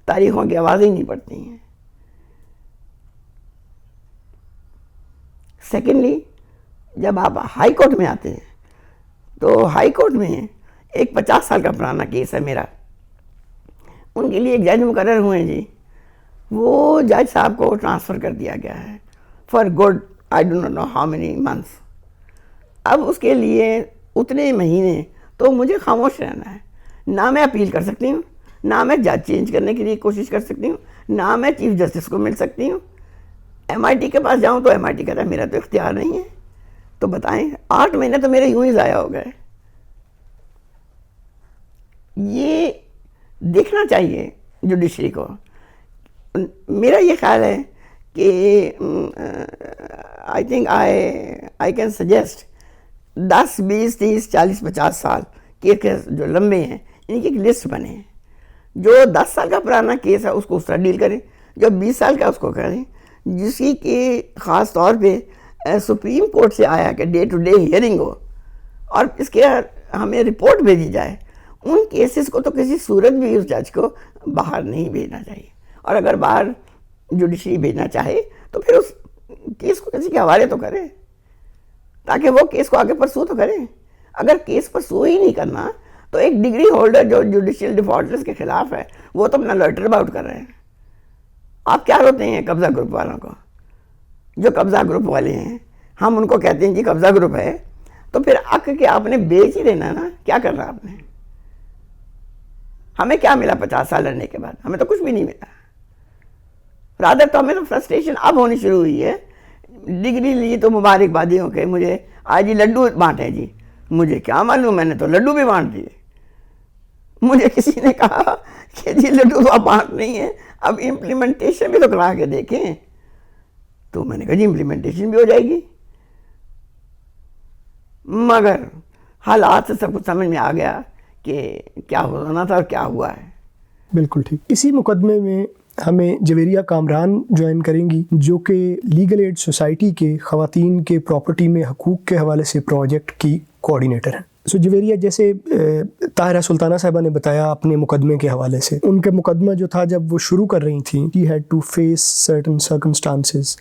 تاریخوں کی آوازیں ہی نہیں پڑتی ہیں. سیکنڈلی, جب آپ ہائی کورٹ میں آتے ہیں تو ہائی کورٹ میں ایک 50 سال کا پرانا کیس ہے میرا, ان کے لیے ایک جج مقرر ہوئے ہیں جی, وہ جج صاحب کو ٹرانسفر کر دیا گیا ہے for good I do not know how many months. اب اس کے لیے اتنے مہینے تو مجھے خاموش رہنا ہے. نہ میں اپیل کر سکتی ہوں, نہ میں جج چینج کرنے کے لیے کوشش کر سکتی ہوں, نہ میں چیف جسٹس کو مل سکتی ہوں. MIT کے پاس جاؤں تو MIT کہتا ہے میرا تو اختیار نہیں ہے. تو بتائیں, 8 مہینے تو میرے یوں ہی ضائع ہو گئے. یہ دیکھنا چاہیے جوڈیشری کو. میرا یہ خیال ہے کہ I think I can suggest 10, 20, 30, 40, 50 سال کیس جو لمبے ہیں ان کی ایک لسٹ بنے. جو 10 سال کا پرانا کیس ہے اس کو اس طرح ڈیل کریں, جو 20 سال کا اس کو کریں, جس کی خاص طور پہ سپریم کورٹ سے آیا کہ ڈے ٹو ڈے ہیئرنگ ہو اور اس کے ہمیں رپورٹ بھیجی جائے. ان کیسز کو تو کسی صورت بھی اس جج کو باہر نہیں بھیجنا چاہیے, اور اگر باہر جوڈیشری بھیجنا چاہے تو پھر اس کیس کو کسی کے حوالے تو کرے تاکہ وہ کیس کو آگے پرسو تو کریں. اگر کیس پرسو ہی نہیں کرنا تو ایک ڈگری ہولڈر جو جوڈیشیل ڈیفالٹرز کے خلاف ہے وہ تو اپنا لوٹر اباؤٹ کر رہے ہیں. آپ کیا روتے ہیں قبضہ گروپ والوں کو؟ جو قبضہ گروپ والے ہیں ہم ان کو کہتے ہیں جی قبضہ گروپ ہے, تو پھر اک کے آپ نے بیچ ہی دینا نا. کیا کر رہا آپ نے؟ ہمیں کیا ملا 50 سال لڑنے کے بعد؟ ہمیں تو کچھ بھی نہیں ملا. رادر تو ہمیں تو فرسٹریشن اب ہونی شروع ہوئی ہے. ڈگری لی تو مبارکبادی ہو کے مجھے آج یہ لڈو بانٹے جی. مجھے کیا معلوم, میں نے تو لڈو بھی بانٹ دیے. مجھے کسی نے کہا کہ جی لڈو تو آپ بانٹ نہیں ہیں, اب امپلیمنٹیشن بھی تو کرا کے دیکھیں. تو میں نے کہا جی امپلیمنٹیشن بھی ہو جائے گی. مگر حالات سے سب کچھ سمجھ میں آ گیا کہ کیا ہونا تھا اور کیا ہوا ہے. بالکل ٹھیک. اسی مقدمے میں ہمیں جویریہ کامران جوائن کریں گی, جو کہ لیگل ایڈ سوسائٹی کے خواتین کے پراپرٹی میں حقوق کے حوالے سے پروجیکٹ کی کوآرڈینیٹر ہیں. سو جویریہ, جیسے طاہرہ سلطانہ صاحبہ نے بتایا اپنے مقدمے کے حوالے سے, ان کا مقدمہ جو تھا جب وہ شروع کر رہی تھیں, he had to face certain circumstances,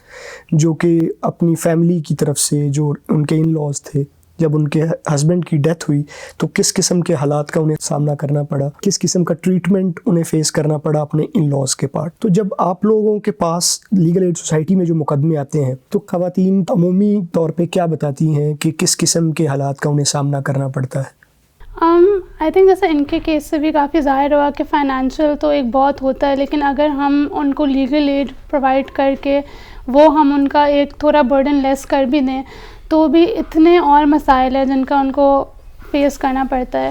جو کہ اپنی فیملی کی طرف سے جو ان کے ان لاز تھے, جب ان کے ہسبینڈ کی ڈیتھ ہوئی تو کس قسم کے حالات کا انہیں سامنا کرنا پڑا, کس قسم کا ٹریٹمنٹ انہیں فیس کرنا پڑا اپنے ان لاز کے پارٹ. تو جب آپ لوگوں کے پاس لیگل ایڈ سوسائٹی میں جو مقدمے آتے ہیں تو خواتین عمومی طور پہ کیا بتاتی ہیں کہ کس قسم کے حالات کا انہیں سامنا کرنا پڑتا ہے؟ آئی تھنک جیسے ان کے کیس سے بھی کافی ظاہر ہوا کہ فائنینشیل تو ایک بہت ہوتا ہے, لیکن اگر ہم ان کو لیگل ایڈ پرووائڈ کر کے وہ ہم ان کا ایک تھوڑا برڈن لیس کر بھی دیں تو بھی اتنے اور مسائل ہیں جن کا ان کو فیس کرنا پڑتا ہے.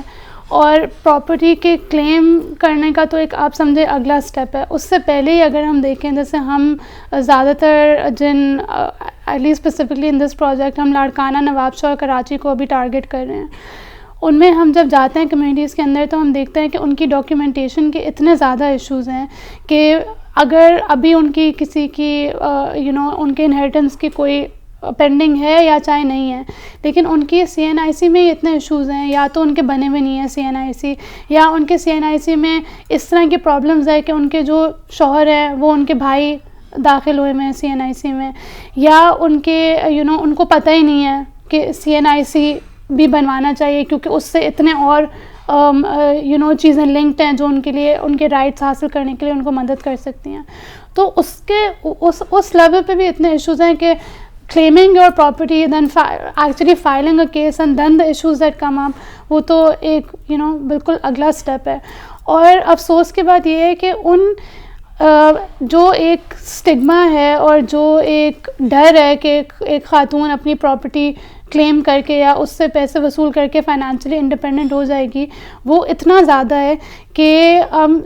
اور پراپرٹی کے کلیم کرنے کا تو ایک آپ سمجھے اگلا سٹیپ ہے. اس سے پہلے ہی اگر ہم دیکھیں, جیسے ہم زیادہ تر جن at least specifically in this project ہم لاڑکانہ, نواب شاہ اور کراچی کو ابھی ٹارگیٹ کر رہے ہیں. ان میں ہم جب جاتے ہیں کمیونٹیز کے اندر تو ہم دیکھتے ہیں کہ ان کی ڈاکیومنٹیشن کے اتنے زیادہ ایشوز ہیں کہ اگر ابھی ان کی کسی کی ان کے انہیریٹنس کی کوئی پینڈنگ ہے یا چاہے نہیں ہے, لیکن ان کی سی این آئی سی میں اتنے ایشوز ہیں, یا تو ان کے بنے ہوئے نہیں ہیں سی این آئی سی, یا ان کے سی این آئی سی میں اس طرح کی پرابلمز ہے کہ ان کے جو شوہر ہیں وہ ان کے بھائی داخل ہوئے میں سی این آئی سی میں, یا ان کے ان کو پتہ ہی نہیں ہے کہ سی این آئی سی بھی بنوانا چاہیے, کیونکہ اس سے اتنے اور چیزیں لنکڈ ہیں جو ان کے لیے ان کے رائٹس حاصل کرنے کے لیے ان کو مدد کر سکتی ہیں. تو اس لیول پہ بھی اتنے ایشوز ہیں کہ claiming your property, then actually filing a case, and then the issues that come up, وہ تو ایک بالکل اگلا سٹیپ ہے. اور افسوس کی بات یہ ہے کہ ان جو ایک سٹگما ہے اور جو ایک ڈر ہے کہ ایک خاتون اپنی پراپرٹی کلیم کر کے یا اس سے پیسے وصول کر کے فائنینشلی انڈیپینڈنٹ ہو جائے گی, وہ اتنا زیادہ ہے کہ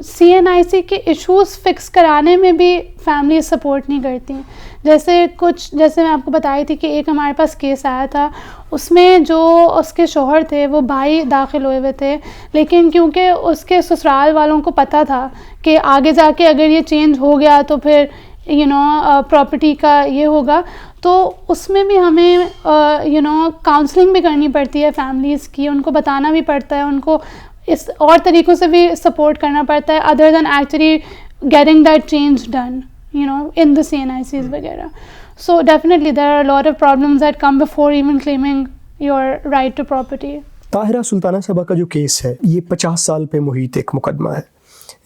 سی این آئی سی کے ایشوز فکس کرانے میں بھی فیملی سپورٹ نہیں کرتی. جیسے میں آپ کو بتائی تھی کہ ایک ہمارے پاس کیس آیا تھا, اس میں جو اس کے شوہر تھے وہ بھائی داخل ہوئے ہوئے تھے, لیکن کیونکہ اس کے سسرال والوں کو پتہ تھا کہ آگے جا کے اگر یہ چینج ہو گیا تو پھر پراپرٹی کا یہ ہوگا, تو اس میں بھی ہمیں کاؤنسلنگ بھی کرنی پڑتی ہے فیملیز کی, ان کو بتانا بھی پڑتا ہے, ان کو اس اور طریقوں سے بھی سپورٹ کرنا پڑتا ہے other then actually getting that change done in the CNICs وغیرہ. So definitely there are a lot of problems that come before even claiming your right to property. Tahira Sultana صاحبہ کا جو کیس ہے یہ 50 سال پہ محیط ایک مقدمہ ہے,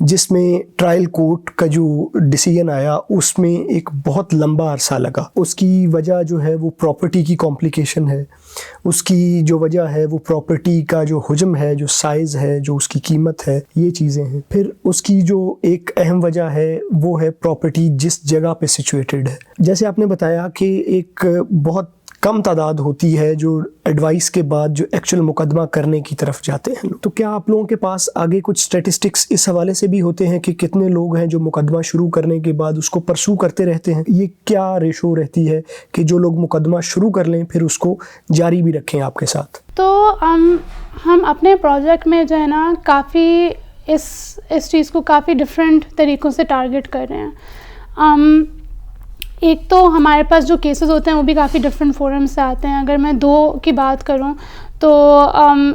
جس میں ٹرائل کورٹ کا جو ڈیسیژن آیا اس میں ایک بہت لمبا عرصہ لگا. اس کی وجہ جو ہے وہ پراپرٹی کی کمپلیکیشن ہے, اس کی جو وجہ ہے وہ پراپرٹی کا جو حجم ہے, جو سائز ہے, جو اس کی قیمت ہے, یہ چیزیں ہیں. پھر اس کی جو ایک اہم وجہ ہے وہ ہے پراپرٹی جس جگہ پہ سچویٹڈ ہے. جیسے آپ نے بتایا کہ ایک بہت کم تعداد ہوتی ہے جو ایڈوائس کے بعد جو ایکچوئل مقدمہ کرنے کی طرف جاتے ہیں. تو کیا آپ لوگوں کے پاس آگے کچھ اسٹیٹسٹکس اس حوالے سے بھی ہوتے ہیں کہ کتنے لوگ ہیں جو مقدمہ شروع کرنے کے بعد اس کو پرسو کرتے رہتے ہیں؟ یہ کیا ریشو رہتی ہے کہ جو لوگ مقدمہ شروع کر لیں پھر اس کو جاری بھی رکھیں آپ کے ساتھ؟ تو ہم اپنے پروجیکٹ میں جو ہے نا کافی اس چیز کو کافی ڈفرینٹ طریقوں سے ٹارگٹ کر رہے ہیں. ایک تو ہمارے پاس جو کیسز ہوتے ہیں وہ بھی کافی ڈفرینٹ فورم سے آتے ہیں. اگر میں 2 کی بات کروں تو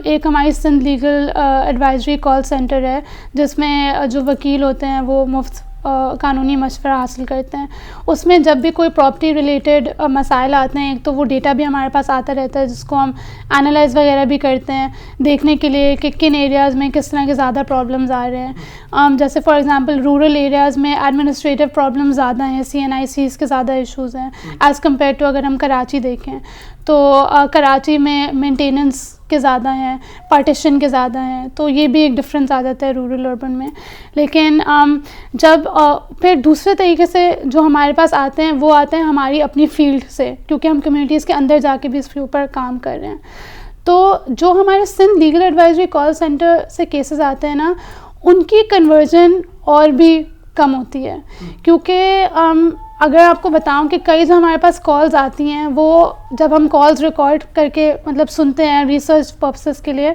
ایک ہماری Sindh legal advisory call centre ہے جس میں جو وکیل ہوتے ہیں وہ مفت قانونی مشورہ حاصل کرتے ہیں. اس میں جب بھی کوئی پراپرٹی ریلیٹڈ مسائل آتے ہیں ایک تو وہ ڈیٹا بھی ہمارے پاس آتا رہتا ہے جس کو ہم انالائز وغیرہ بھی کرتے ہیں دیکھنے کے لیے کہ کن ایریاز میں کس طرح کے زیادہ پرابلمز آ رہے ہیں. جیسے فار ایگزامپل رورل ایریاز میں ایڈمنسٹریٹو پرابلم زیادہ ہیں, CNICs کے زیادہ ایشوز ہیں ایز کمپیئر ٹو اگر ہم کراچی دیکھیں تو کراچی میں مینٹیننس کے زیادہ ہیں, پارٹیشن کے زیادہ ہیں, تو یہ بھی ایک ڈفرینس آ جاتا ہے رورل اربن میں. لیکن جب پھر دوسرے طریقے سے جو ہمارے پاس آتے ہیں وہ آتے ہیں ہماری اپنی فیلڈ سے, کیونکہ ہم کمیونٹیز کے اندر جا کے بھی اس کے اوپر کام کر رہے ہیں. تو جو ہمارے Sindh legal advisory call centre سے کیسز آتے ہیں نا, ان کی کنورژن اور بھی کم ہوتی ہے, کیونکہ اگر آپ کو بتاؤں کہ کئی جو ہمارے پاس کالز آتی ہیں وہ جب ہم کالز ریکارڈ کر کے مطلب سنتے ہیں ریسرچ پرپسز کے لیے,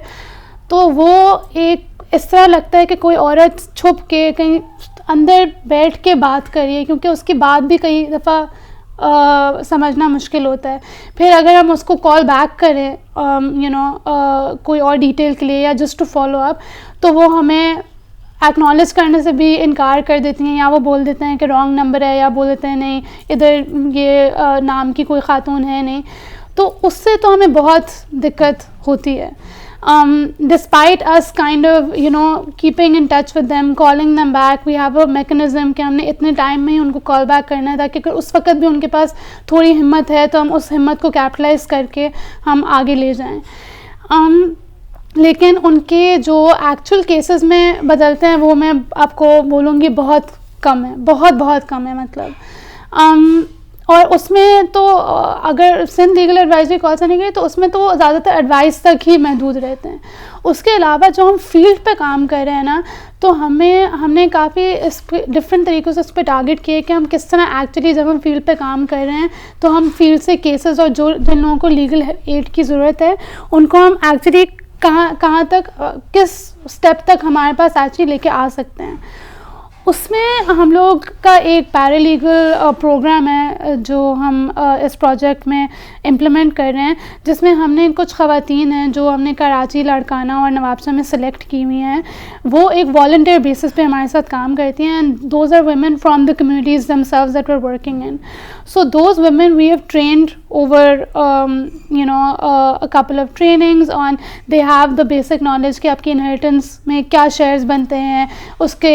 تو وہ ایک اس طرح لگتا ہے کہ کوئی عورت چھپ کے کہیں اندر بیٹھ کے بات کر رہی ہے, کیونکہ اس کی بات بھی کئی دفعہ سمجھنا مشکل ہوتا ہے. پھر اگر ہم اس کو کال بیک کریں کوئی اور ڈیٹیل کے لیے یا جسٹ ٹو فالو اپ, تو وہ ہمیں ایکنالج کرنے سے بھی انکار کر دیتی ہیں, یا وہ بول دیتے ہیں کہ رانگ نمبر ہے, یا بول دیتے ہیں نہیں ادھر یہ نام کی کوئی خاتون ہے نہیں. تو اس سے تو ہمیں بہت دقت ہوتی ہے. Despite us kind of keeping in touch with them, calling them back, we have a mechanism کہ ہم نے اتنے ٹائم میں ہی ان کو کال بیک کرنا ہے تاکہ اگر اس وقت بھی ان کے پاس تھوڑی ہمت ہے تو ہم اس ہمت کو کیپٹلائز کر کے ہم آگے لے جائیں. لیکن ان کے جو ایکچوئل کیسز میں بدلتے ہیں وہ میں آپ کو بولوں گی بہت کم ہے, بہت بہت کم ہے مطلب. اور اس میں تو اگر سندھ لیگل ایڈوائزری کال سے نہیں گئی تو اس میں تو زیادہ تر ایڈوائس تک ہی محدود رہتے ہیں. اس کے علاوہ جو ہم فیلڈ پہ کام کر رہے ہیں نا, تو ہم نے کافی اس پہ ڈفرینٹ طریقوں سے اس پہ ٹارگٹ کیے کہ ہم کس طرح ایکچولی جب ہم فیلڈ پہ کام کر رہے ہیں تو ہم فیلڈ سے کیسز اور جن لوگوں کو لیگل ایڈ کی ضرورت ہے ان کو ہم ایکچولی کہاں تک کس اسٹیپ تک ہمارے پاس ایکچولی لے کے آ سکتے ہیں. اس میں ہم لوگ کا ایک پیرا لیگل پروگرام ہے جو ہم اس پروجیکٹ میں امپلیمنٹ کر رہے ہیں, جس میں ہم نے کچھ خواتین ہیں جو ہم نے کراچی, لاڑکانہ اور نوابشہ میں سلیکٹ کی ہوئی ہیں. وہ ایک والنٹیئر بیسس پہ ہمارے ساتھ کام کرتی ہیں, and those are women from the communities themselves that we're working in. So those women we have trained over a couple of trainings on, they have the basic knowledge کہ آپ کی inheritance میں کیا شیئرز بنتے ہیں, اس کے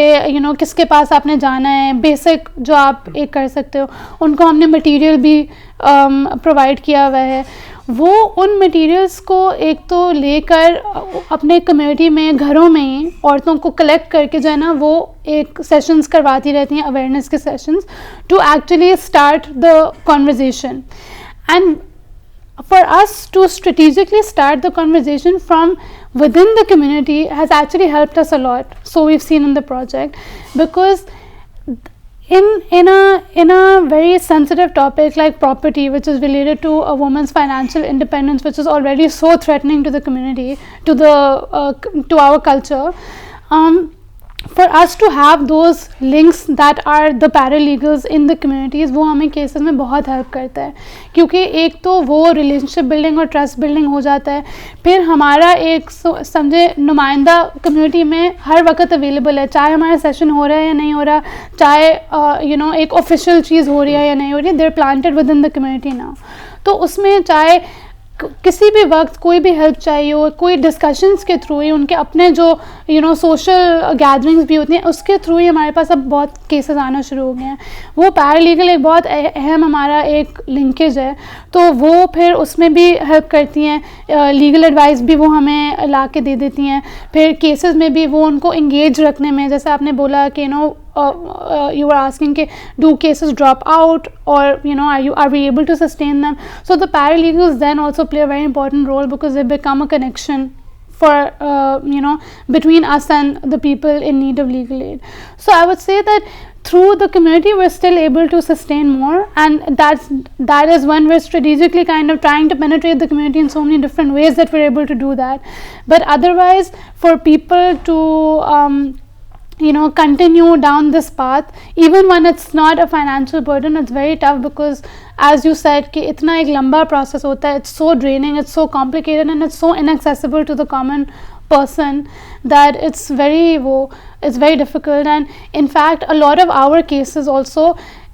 کس کے پاس آپ نے جانا ہے, بیسک جو آپ ایک کر سکتے ہو. ان کو ہم نے مٹیریل بھی پرووائڈ کیا ہوا ہے. وہ ان مٹیریلس کو ایک تو لے کر اپنے کمیونٹی میں گھروں میں ہی عورتوں کو کلیکٹ کر کے جو ہے نا وہ ایک سیشنز کرواتی رہتی ہیں, اویئرنیس کے sessions, to actually start the conversation. And for us to strategically start the conversation from within the community has actually helped us a lot, so we've seen in the project, because in a very sensitive topic like property, which is related to a woman's financial independence, which is already so threatening to the community, to our culture, for us to have those links that are the paralegals in the communities, وہ ہمیں cases میں بہت help کرتا ہے, کیونکہ ایک تو وہ ریلیشن شپ بلڈنگ اور ٹرسٹ بلڈنگ ہو جاتا ہے. پھر ہمارا ایک سمجھے نمائندہ کمیونٹی میں ہر وقت اویلیبل ہے, چاہے ہمارا سیشن ہو رہا ہے یا نہیں ہو رہا, چاہے ایک آفیشیل چیز ہو رہی ہے یا نہیں ہو رہی ہے, they are planted within the community now. تو اس میں چاہے کسی بھی وقت کوئی بھی ہیلپ چاہیے ہو, کوئی ڈسکشنس کے تھرو ہی, ان کے اپنے جو سوشل گیدرنگس بھی ہوتی ہیں اس کے تھرو ہی ہمارے پاس اب بہت کیسز آنا شروع ہو گئے ہیں. وہ پیرا لیگل ایک بہت اہم ہمارا ایک لنکیج ہے, تو وہ پھر اس میں بھی ہیلپ کرتی ہیں. لیگل ایڈوائس بھی وہ ہمیں لا کے دے دیتی ہیں. پھر کیسز میں بھی وہ ان کو انگیج رکھنے میں, جیسے آپ نے بولا کہ you were asking کہ do cases drop out, or are we able to sustain them? So the paralegals then also play a very important role, because they become a connection for between us and the people in need of legal aid. So I would say that through the community we're still able to sustain more, and that is when we're strategically kind of trying to penetrate the community in so many different ways that we're able to do that. But otherwise, for people to continue down this path, even when it's not a financial burden, it's very tough, because as you said کہ اتنا ایک لمبا process ہوتا ہے, it's so draining, it's so complicated, and it's so inaccessible to the common person that it's very difficult. And in fact a lot of our cases also,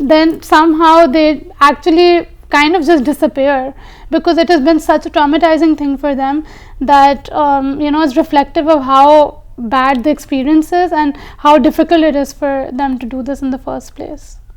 then somehow they actually kind of just disappear because it has been such a traumatizing thing for them that is reflective of how bad the experience is and how difficult it is for them to do this in the first place.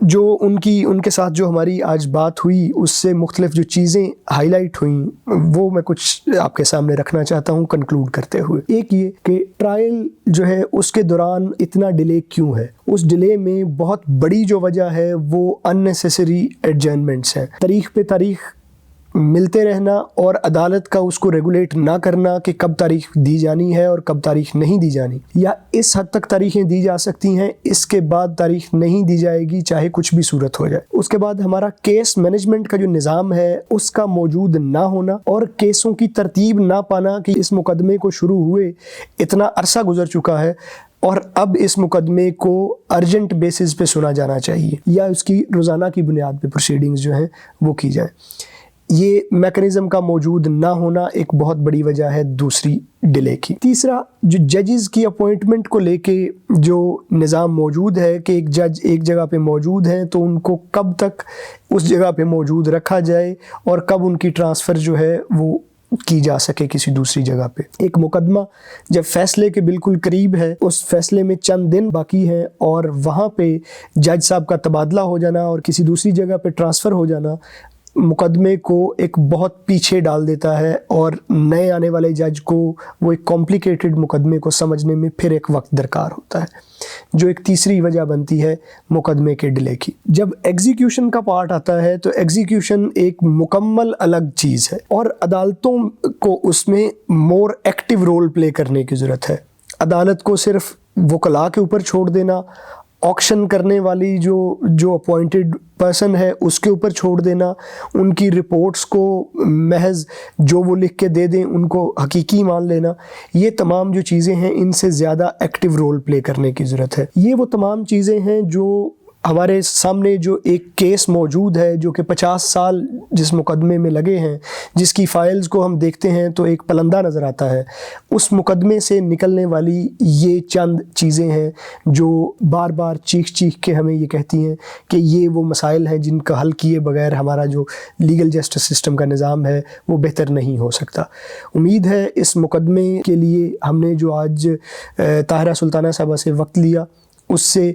جو ان کے ساتھ جو ہماری آج بات ہوئی اس سے مختلف جو چیزیں ہائی لائٹ ہوئیں وہ میں کچھ آپ کے سامنے رکھنا چاہتا ہوں کنکلوڈ کرتے ہوئے. ایک یہ کہ ٹرائل جو ہے اس کے دوران اتنا ڈیلے کیوں ہے. اس ڈیلے میں بہت بڑی جو وجہ ہے وہ اننیسیسری ایڈجرنمنٹس ہیں. تاریخ پہ تاریخ ملتے رہنا اور عدالت کا اس کو ریگولیٹ نہ کرنا کہ کب تاریخ دی جانی ہے اور کب تاریخ نہیں دی جانی, یا اس حد تک تاریخیں دی جا سکتی ہیں, اس کے بعد تاریخ نہیں دی جائے گی چاہے کچھ بھی صورت ہو جائے. اس کے بعد ہمارا کیس مینجمنٹ کا جو نظام ہے اس کا موجود نہ ہونا اور کیسوں کی ترتیب نہ پانا کہ اس مقدمے کو شروع ہوئے اتنا عرصہ گزر چکا ہے اور اب اس مقدمے کو ارجنٹ بیسس پہ سنا جانا چاہیے یا اس کی روزانہ کی بنیاد پہ پروسیڈنگز جو ہیں وہ کی جائیں. یہ میکنزم کا موجود نہ ہونا ایک بہت بڑی وجہ ہے دوسری ڈیلے کی. تیسرا, جو ججز کی اپوائنٹمنٹ کو لے کے جو نظام موجود ہے کہ ایک جج ایک جگہ پہ موجود ہیں تو ان کو کب تک اس جگہ پہ موجود رکھا جائے اور کب ان کی ٹرانسفر جو ہے وہ کی جا سکے کسی دوسری جگہ پہ. ایک مقدمہ جب فیصلے کے بالکل قریب ہے, اس فیصلے میں چند دن باقی ہیں اور وہاں پہ جج صاحب کا تبادلہ ہو جانا اور کسی دوسری جگہ پہ ٹرانسفر ہو جانا مقدمے کو ایک بہت پیچھے ڈال دیتا ہے اور نئے آنے والے جج کو وہ ایک کمپلیکیٹڈ مقدمے کو سمجھنے میں پھر ایک وقت درکار ہوتا ہے, جو ایک تیسری وجہ بنتی ہے مقدمے کے ڈیلے کی. جب ایگزیکیوشن کا پارٹ آتا ہے تو ایگزیکیوشن ایک مکمل الگ چیز ہے اور عدالتوں کو اس میں مور ایکٹیو رول پلے کرنے کی ضرورت ہے. عدالت کو صرف وکلاء کے اوپر چھوڑ دینا, آکشن کرنے والی جو اپوائنٹڈ پرسن ہے اس کے اوپر چھوڑ دینا, ان کی رپورٹس کو محض جو وہ لکھ کے دے دیں ان کو حقیقی مان لینا, یہ تمام جو چیزیں ہیں ان سے زیادہ ایکٹیو رول پلے کرنے کی ضرورت ہے. یہ وہ تمام چیزیں ہیں جو ہمارے سامنے جو ایک کیس موجود ہے جو کہ 50 سال جس مقدمے میں لگے ہیں, جس کی فائلز کو ہم دیکھتے ہیں تو ایک پلندہ نظر آتا ہے, اس مقدمے سے نکلنے والی یہ چند چیزیں ہیں جو بار بار چیخ کے ہمیں یہ کہتی ہیں کہ یہ وہ مسائل ہیں جن کا حل کیے بغیر ہمارا جو لیگل جسٹس سسٹم کا نظام ہے وہ بہتر نہیں ہو سکتا. امید ہے اس مقدمے کے لیے ہم نے جو آج طاہرہ سلطانہ صاحبہ سے وقت لیا اس سے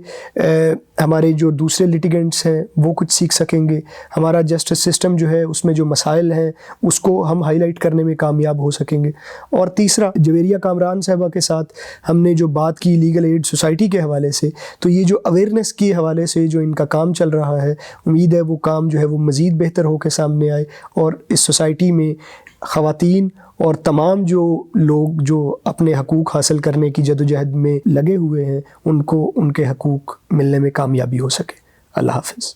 ہمارے جو دوسرے لیٹیگنٹس ہیں وہ کچھ سیکھ سکیں گے. ہمارا جسٹس سسٹم جو ہے اس میں جو مسائل ہیں اس کو ہم ہائی لائٹ کرنے میں کامیاب ہو سکیں گے. اور تیسرا, جویریہ کامران صاحبہ کے ساتھ ہم نے جو بات کی لیگل ایڈ سوسائٹی کے حوالے سے, تو یہ جو اویئرنیس کے حوالے سے جو ان کا کام چل رہا ہے, امید ہے وہ کام جو ہے وہ مزید بہتر ہو کے سامنے آئے اور اس سوسائٹی میں خواتین اور تمام جو لوگ جو اپنے حقوق حاصل کرنے کی جدوجہد میں لگے ہوئے ہیں ان کو ان کے حقوق ملنے میں کامیابی ہو سکے. اللہ حافظ.